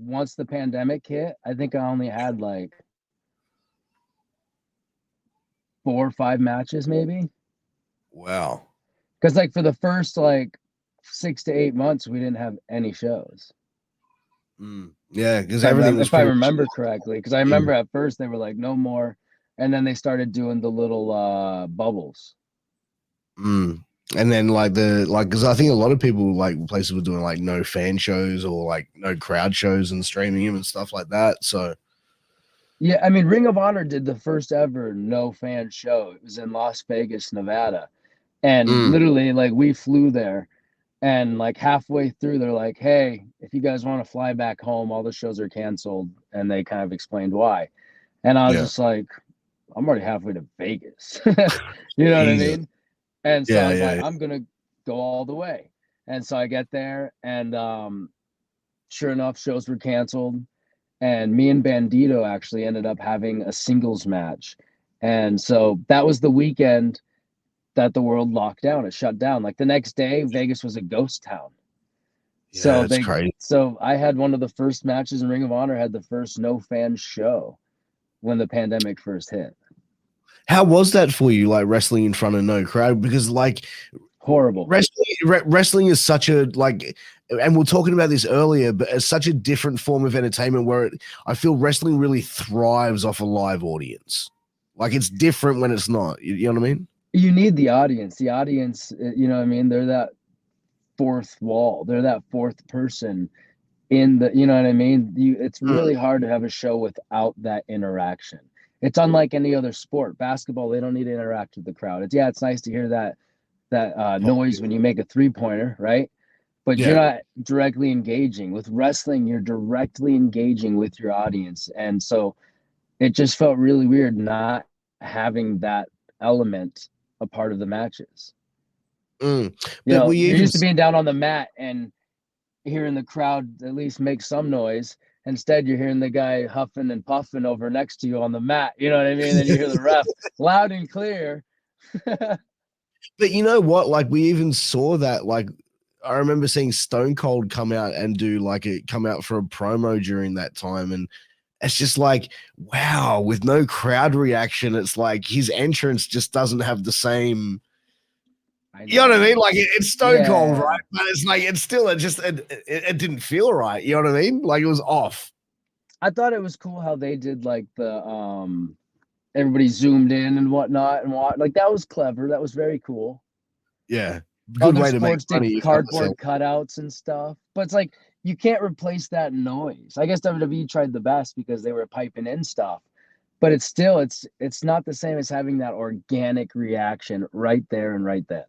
once the pandemic hit, I think I only had like 4 or 5 matches maybe. Wow. Because like for the first like 6 to 8 months, we didn't have any shows. Yeah, because everything was If I pretty much remember correctly, because I in. remember at first they were like no more, and then they started doing the little bubbles. Mm. And then because I think a lot of people like places were doing like no fan shows or like no crowd shows and streaming them and stuff like that. So Yeah, I mean, Ring of Honor did the first ever no fan show. It was in Las Vegas, Nevada, and mm, literally like we flew there, and like halfway through, they're like, "Hey, if you guys want to fly back home, all the shows are canceled," and they kind of explained why. And I was yeah, just like, "I'm already halfway to Vegas," you know what I Jesus. mean? And so I Yeah, was like, yeah, I'm gonna go all the way. And so I get there, and sure enough, shows were canceled. And me and Bandito actually ended up having a singles match. And so that was the weekend that the world locked down. It shut down. Like the next day, Vegas was a ghost town. yeah. So It's crazy. I had one of the first matches in Ring of Honor, had the first no fan show when the pandemic first hit. How was that for you, like wrestling in front of no crowd? Because like Horrible. wrestling is such a like, and we are talking about this earlier, but it's such a different form of entertainment where I feel wrestling really thrives off a live audience. Like it's different when it's not. You know what I mean? You need the audience. The audience, you know what I mean? They're that fourth wall. They're that fourth person in the, you know what I mean? It's really hard to have a show without that interaction. It's unlike any other sport. Basketball, they don't need to interact with the crowd. It's nice to hear that noise when you make a 3-pointer, right? But you're Yeah. not directly engaging. With wrestling, you're directly engaging with your audience. And so it just felt really weird not having that element a part of the matches. Mm. You But know, we you're even used to being down on the mat and hearing the crowd at least make some noise. Instead, you're hearing the guy huffing and puffing over next to you on the mat. You know what I mean? Then you hear the ref loud and clear. But you know what? Like we even saw that. Like I remember seeing Stone Cold come out and do like it come out for a promo during that time, and it's just like wow, with no crowd reaction, it's like his entrance just doesn't have the same. I You know what I mean? know. Like it's Stone Cold, right? Yeah. But it's like it's still it didn't feel right. You know what I mean? Like it was off. I thought it was cool how they did like the everybody zoomed in and whatnot and what like that was clever. That was very cool. Yeah, good Other way to make sports did money if that was cardboard cutouts and stuff, but it's like you can't replace that noise. I guess WWE tried the best because they were piping in stuff, but it's still it's not the same as having that organic reaction right there and right then.